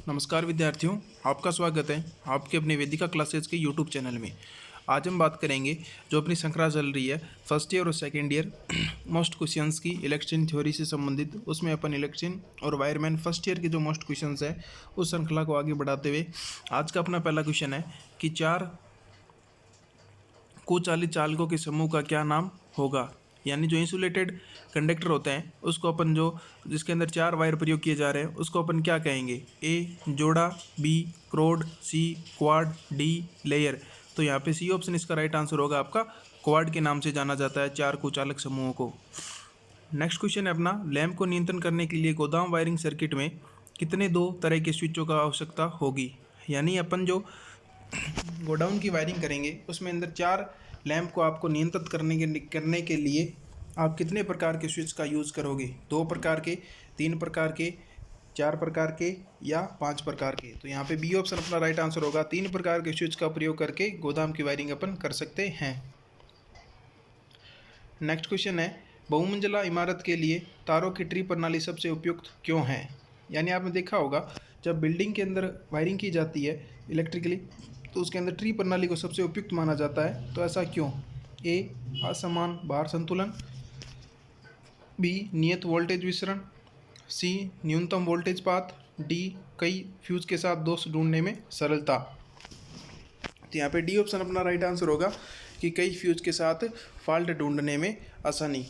नमस्कार विद्यार्थियों, आपका स्वागत है आपके अपने वेदिका क्लासेज के यूट्यूब चैनल में। आज हम बात करेंगे जो अपनी श्रृंखला चल रही है फर्स्ट ईयर और सेकेंड ईयर मोस्ट क्वेश्चंस की इलेक्शन थ्योरी से संबंधित। उसमें अपन इलेक्शन और वायरमैन फर्स्ट ईयर के जो मोस्ट क्वेश्चंस है उस श्रृंखला को आगे बढ़ाते हुए आज का अपना पहला क्वेश्चन है कि 4 कुचालित चालकों के समूह का क्या नाम होगा। यानी जो इंसुलेटेड कंडक्टर होते हैं उसको अपन जो जिसके अंदर 4 वायर प्रयोग किए जा रहे हैं उसको अपन क्या कहेंगे। ए जोड़ा, बी क्रोड, सी क्वाड, डी लेयर। तो यहाँ पे सी ऑप्शन इसका राइट आंसर होगा आपका। क्वाड के नाम से जाना जाता है 4 कुचालक समूहों को। नेक्स्ट क्वेश्चन है अपना, लैंप को नियंत्रण करने के लिए गोदाम वायरिंग सर्किट में कितने 2 तरह के स्विचों का आवश्यकता होगी। यानी अपन जो गोडाउन की वायरिंग करेंगे उसमें अंदर 4 लैंप को आपको नियंत्रित करने के लिए आप कितने प्रकार के स्विच का यूज़ करोगे। 2 प्रकार के, 3 प्रकार के, 4 प्रकार के या 5 प्रकार के। तो यहाँ पे बी ऑप्शन अपना राइट आंसर होगा। 3 प्रकार के स्विच का प्रयोग करके गोदाम की वायरिंग अपन कर सकते हैं। नेक्स्ट क्वेश्चन है, बहुमंजिला इमारत के लिए तारों की ट्री प्रणाली सबसे उपयुक्त क्यों है। यानी आपने देखा होगा जब बिल्डिंग के अंदर वायरिंग की जाती है इलेक्ट्रिकली तो उसके अंदर ट्री प्रणाली को सबसे उपयुक्त माना जाता है। तो ऐसा क्यों। ए असमान भार संतुलन, बी नियत वोल्टेज विसरण, सी न्यूनतम वोल्टेज पाथ, डी कई फ्यूज के साथ दोष ढूंढने में सरलता। तो यहाँ पे डी ऑप्शन अपना राइट आंसर होगा कि कई फ्यूज के साथ फॉल्ट ढूंढने में आसानी।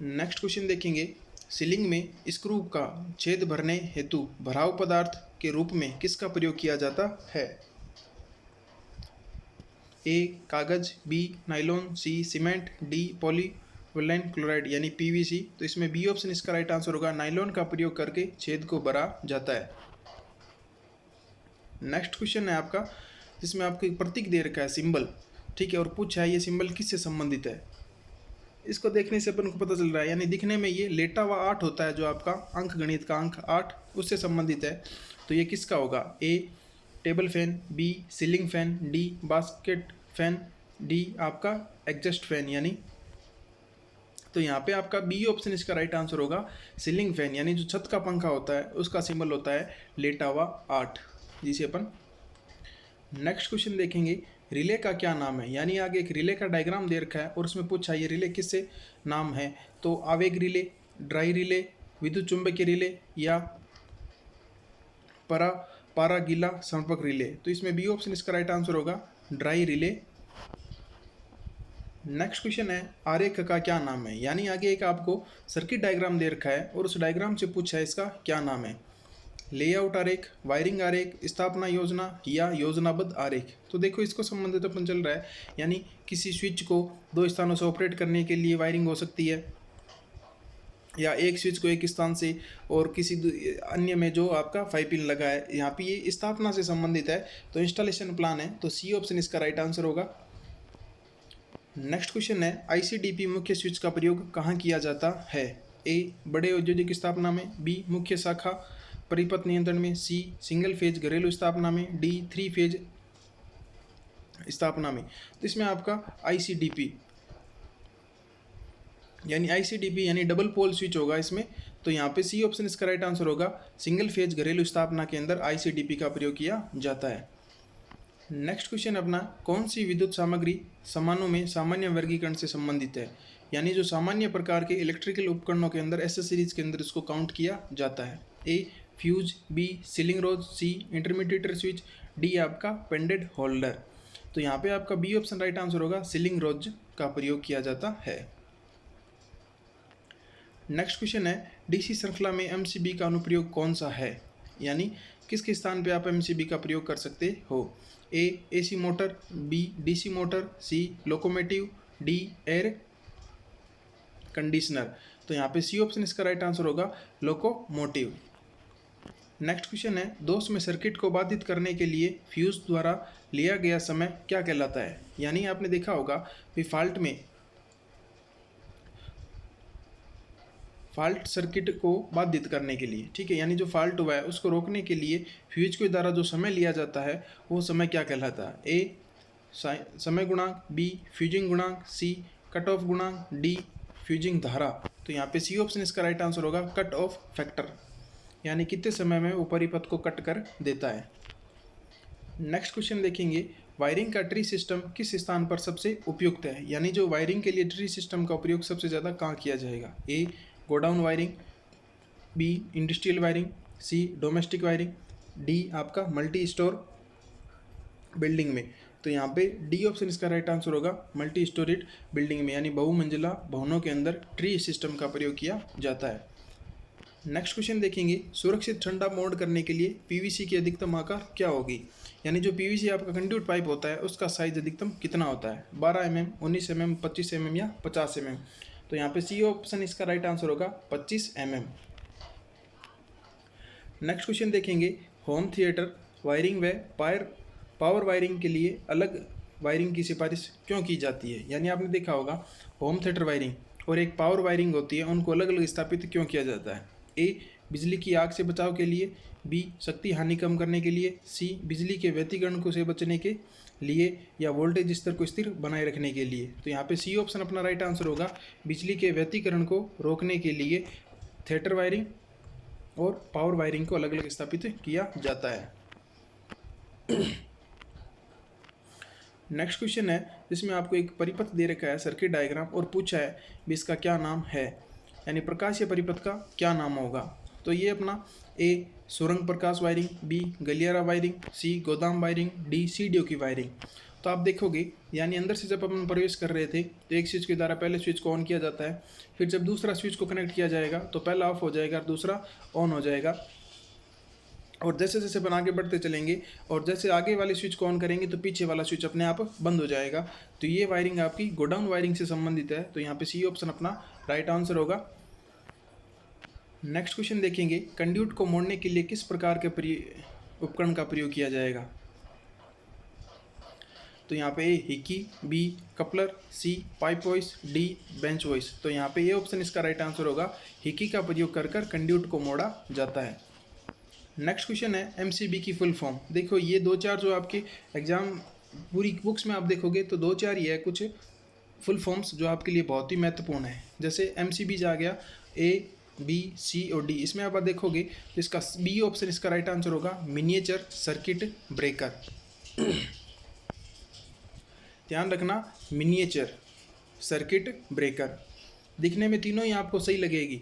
नेक्स्ट क्वेश्चन देखेंगे, सीलिंग में स्क्रू का छेद भरने हेतु भराव पदार्थ के रूप में किसका प्रयोग किया जाता है। ए कागज, बी नाइलॉन, सी सीमेंट, डी पॉलीविनाइल क्लोराइड यानी पीवीसी। तो इसमें बी ऑप्शन इसका राइट आंसर होगा। नाइलॉन का प्रयोग करके छेद को भरा जाता है। नेक्स्ट क्वेश्चन है आपका जिसमें आपको एक प्रतीक दे रखा है सिंबल, ठीक है, और पूछा है ये सिंबल किससे संबंधित है। इसको देखने से अपन को पता चल रहा है यानी दिखने में ये लेटा हुआ 8 होता है जो आपका अंक गणित का अंक 8 उससे संबंधित है। तो ये किसका होगा। A table fan, B ceiling fan, D basket fan, D आपका एग्जस्ट फैन यानी। तो यहाँ पे आपका बी ऑप्शन इसका राइट आंसर होगा। सीलिंग फैन यानी जो छत का पंखा होता है उसका सिंबल होता है लेटा हुआ 8 जिसे अपन। नेक्स्ट क्वेश्चन देखेंगे, रिले का क्या नाम है। यानी आगे एक रिले का डायग्राम दे रखा है और उसमें पूछा ये रिले किससे नाम है। तो आवेग रिले, ड्राई रिले, विद्युत चुंबकीय रिले या पारा गीला संपर्क रिले। तो इसमें बी ऑप्शन इसका राइट आंसर होगा ड्राई रिले। नेक्स्ट क्वेश्चन है, आरेख का क्या नाम है। यानी आगे एक आपको सर्किट डायग्राम दे रखा है और उस डायग्राम से पूछा है इसका क्या नाम है। लेआउट आरेख, वायरिंग आरेख, स्थापना योजना या योजनाबद्ध आरेख। तो देखो इसको संबंधित अपन चल रहा है यानी किसी स्विच को 2 स्थानों से ऑपरेट करने के लिए वायरिंग हो सकती है या एक स्विच को एक स्थान से और किसी अन्य में जो आपका 5 पिन लगा है। यहाँ पे ये स्थापना से संबंधित है तो इंस्टॉलेशन प्लान है। तो सी ऑप्शन इसका राइट आंसर होगा। नेक्स्ट क्वेश्चन है, आईसीडीपी मुख्य स्विच का प्रयोग कहाँ किया जाता है। ए बड़े औद्योगिक स्थापना में, बी मुख्य शाखा परिपथ नियंत्रण में, सी सिंगल फेज घरेलू स्थापना में, डी 3 फेज स्थापना में। तो इसमें आपका आईसीडीपी यानी डबल पोल स्विच होगा इसमें। तो यहाँ पे सी ऑप्शन इसका राइट आंसर होगा। सिंगल फेज घरेलू स्थापना के अंदर आईसीडीपी का प्रयोग किया जाता है। नेक्स्ट क्वेश्चन अपना, कौन सी विद्युत सामग्री सामानों में सामान्य वर्गीकरण से संबंधित है। यानी जो सामान्य प्रकार के इलेक्ट्रिकल उपकरणों के अंदर एसेसरीज के अंदर इसको काउंट किया जाता है। ए फ्यूज, बी सीलिंग रोज, सी इंटरमीडिएटर स्विच, डी आपका पेंडेड होल्डर। तो यहाँ पे आपका बी ऑप्शन राइट आंसर होगा। सीलिंग रोज का प्रयोग किया जाता है। नेक्स्ट क्वेश्चन है, डीसी श्रृंखला में एमसीबी का अनुप्रयोग कौन सा है। यानी किसके स्थान पे आप एमसीबी का प्रयोग कर सकते हो। A AC motor, B DC motor, C locomotive, D air conditioner. तो यहाँ पे सी ऑप्शन इसका राइट आंसर होगा लोकोमोटिव। नेक्स्ट क्वेश्चन है, दोष में सर्किट को बाधित करने के लिए फ्यूज द्वारा लिया गया समय क्या कहलाता है। यानी आपने देखा होगा कि फाल्ट सर्किट को बाधित करने के लिए, ठीक है, यानी जो फाल्ट हुआ है उसको रोकने के लिए फ्यूज के द्वारा जो समय लिया जाता है वो समय क्या कहलाता है। ए समय गुणांक, बी फ्यूजिंग गुणांक, सी कट ऑफ गुणांक, डी फ्यूजिंग धारा। तो यहाँ पे सी ऑप्शन इसका राइट आंसर होगा कट ऑफ फैक्टर। यानी कितने समय में वो परिपथ को कट कर देता है। नेक्स्ट क्वेश्चन देखेंगे, वायरिंग का ट्री सिस्टम किस स्थान पर सबसे उपयुक्त है, यानी जो वायरिंग के लिए ट्री सिस्टम का उपयोग सबसे ज़्यादा कहाँ किया जाएगा। A godown wiring, B industrial wiring, C domestic wiring, D आपका मल्टी स्टोर बिल्डिंग में। तो यहाँ पे डी ऑप्शन इसका राइट आंसर होगा, मल्टी स्टोरेड बिल्डिंग में, यानी बहुमंजिला भवनों के अंदर ट्री सिस्टम का प्रयोग किया जाता है। नेक्स्ट क्वेश्चन देखेंगे, सुरक्षित ठंडा मोल्ड करने के लिए पीवीसी की अधिकतम आकार क्या होगी, यानी जो पीवीसी आपका कंड्यूट पाइप होता है उसका साइज अधिकतम कितना होता है, 12 mm, 19 mm, 25 mm या 50 mm। तो यहाँ पे सी ऑप्शन इसका राइट आंसर होगा, 25 mm। नेक्स्ट क्वेश्चन देखेंगे, होम थिएटर वायरिंग व पावर वायरिंग के लिए अलग वायरिंग की सिफारिश क्यों की जाती है, यानी आपने देखा होगा होम थिएटर वायरिंग और एक पावर वायरिंग होती है, उनको अलग अलग स्थापित क्यों किया जाता है। ए बिजली की आग से बचाव के लिए, बी शक्ति हानि कम करने के लिए, सी बिजली के व्यतिकरण को से बचने के लिए, या वोल्टेज स्तर को स्थिर बनाए रखने के लिए। तो यहाँ पे सी ऑप्शन अपना राइट आंसर होगा, बिजली के व्यतिकरण को रोकने के लिए थिएटर वायरिंग और पावर वायरिंग को अलग अलग स्थापित किया जाता है। नेक्स्ट क्वेश्चन है जिसमें आपको एक परिपथ दे रखा है सर्किट डायग्राम और पूछा है भी इसका क्या नाम है, यानी प्रकाशीय परिपथ का क्या नाम होगा। तो ये अपना ए सुरंग प्रकाश वायरिंग, बी गलियारा वायरिंग, सी गोदाम वायरिंग, डी सीडीओ की वायरिंग। तो आप देखोगे यानी अंदर से जब अपन प्रवेश कर रहे थे तो एक स्विच के द्वारा पहले स्विच को ऑन किया जाता है, फिर जब दूसरा स्विच को कनेक्ट किया जाएगा तो पहला ऑफ हो जाएगा और दूसरा ऑन हो जाएगा। और जैसे जैसे अपन आगे बढ़ते चलेंगे और जैसे आगे वाले स्विच को ऑन करेंगे तो पीछे वाला स्विच अपने आप बंद हो जाएगा। तो ये वायरिंग आपकी गोडाउन वायरिंग से संबंधित है, तो यहाँ पे सी ऑप्शन अपना राइट आंसर होगा। नेक्स्ट क्वेश्चन देखेंगे, कंड्यूट को मोड़ने के लिए किस प्रकार के उपकरण का प्रयोग किया जाएगा। तो यहाँ पे A hickey, B coupler, C pipe vice, D bench vice. तो यहाँ पे ये ऑप्शन इसका राइट आंसर होगा, हिकी का प्रयोग कर कंड्यूट को मोड़ा जाता है। नेक्स्ट क्वेश्चन है एमसीबी की फुल फॉर्म। देखो ये 2-4 जो आपके एग्जाम पूरी बुक्स में आप देखोगे तो 2-4 ही है कुछ फुल फॉर्म्स जो आपके लिए बहुत ही महत्वपूर्ण है। जैसे एमसीबी आ गया ए बी सी और डी, इसमें आप देखोगे तो इसका बी ऑप्शन इसका राइट आंसर होगा, मिनिएचर सर्किट ब्रेकर। ध्यान रखना, मिनिएचर सर्किट ब्रेकर। दिखने में तीनों ही आपको सही लगेगी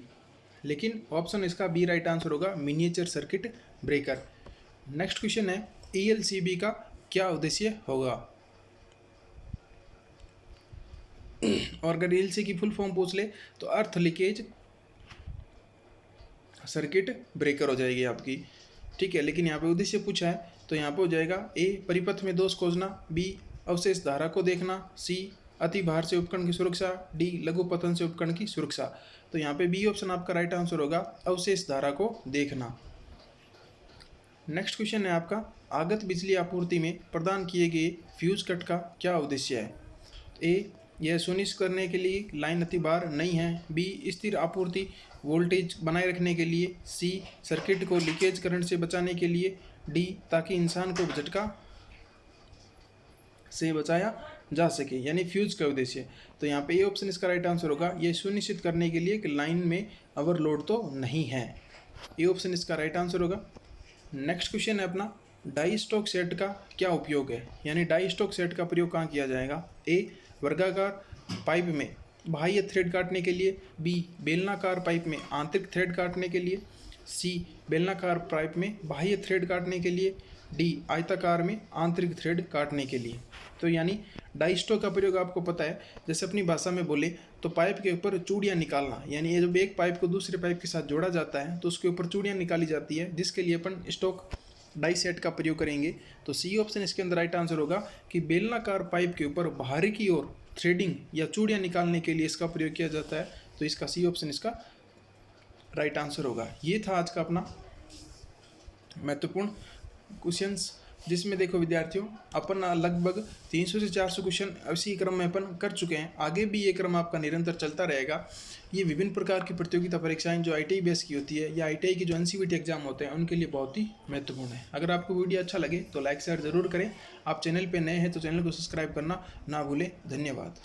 लेकिन ऑप्शन इसका बी राइट आंसर होगा, miniature circuit breaker. Next question है ईएलसीबी का क्या उद्देश्य होगा। और अगर ईएलसी की फुल फॉर्म पूछ ले तो अर्थ लीकेज सर्किट ब्रेकर हो जाएगी आपकी, ठीक है। लेकिन यहाँ पे उद्देश्य पूछा है तो यहाँ पे हो जाएगा ए परिपथ में दोष खोजना, बी अवशेष धारा को देखना, सी अति भार से उपकरण की सुरक्षा, डी लघु पतन से उपकरण की सुरक्षा। तो यहाँ पे बी ऑप्शन आपका राइट आंसर होगा, अवशेष धारा को देखना। नेक्स्ट क्वेश्चन है आपका, आगत बिजली आपूर्ति में प्रदान किए गए फ्यूज कट का क्या उद्देश्य है। ए यह सुनिश्चित करने के लिए लाइन अति भार नहीं है, बी स्थिर आपूर्ति वोल्टेज बनाए रखने के लिए, सी सर्किट को लीकेज करंट से बचाने के लिए, डी ताकि इंसान को झटका से बचाया जा सके, यानी फ्यूज का उद्देश्य। तो यहाँ पे ये ऑप्शन इसका राइट आंसर होगा, ये सुनिश्चित करने के लिए कि लाइन में ओवरलोड तो नहीं है। ये ऑप्शन इसका राइट आंसर होगा। नेक्स्ट क्वेश्चन है अपना, डाई स्टॉक सेट का क्या उपयोग है, यानी डाई स्टॉक सेट का प्रयोग कहाँ किया जाएगा। ए वर्गाकार पाइप में बाह्य थ्रेड काटने के लिए, बी बेलनाकार पाइप में आंतरिक थ्रेड काटने के लिए, सी बेलनाकार पाइप में बाह्य थ्रेड काटने के लिए, डी आयताकार में आंतरिक थ्रेड काटने के लिए। तो यानी डाई स्टॉक का प्रयोग आपको पता है, जैसे अपनी भाषा में बोले तो पाइप के ऊपर चूड़ियाँ निकालना, यानी ये जब एक पाइप को दूसरे पाइप के साथ जोड़ा जाता है तो उसके ऊपर चूड़ियाँ निकाली जाती है, जिसके लिए अपन स्टॉक डाई सेट का प्रयोग करेंगे। तो सी ऑप्शन इसके अंदर राइट आंसर होगा कि बेलनाकार पाइप के ऊपर बाहरी की ओर थ्रेडिंग या चूड़ियाँ निकालने के लिए इसका प्रयोग किया जाता है। तो इसका सी ऑप्शन इसका राइट आंसर होगा। ये था आज का अपना महत्वपूर्ण क्वेश्चंस, जिसमें देखो विद्यार्थियों अपन लगभग 300 से 400 क्वेश्चन इसी क्रम में अपन कर चुके हैं। आगे भी ये क्रम आपका निरंतर चलता रहेगा। ये विभिन्न प्रकार की प्रतियोगिता परीक्षाएं जो ITI बेस की होती है या ITI की जो NCVT एग्जाम होते हैं उनके लिए बहुत ही महत्वपूर्ण है। अगर आपको वीडियो अच्छा लगे तो लाइक शेयर ज़रूर करें। आप चैनल पर नए हैं तो चैनल को सब्सक्राइब करना ना भूलें। धन्यवाद।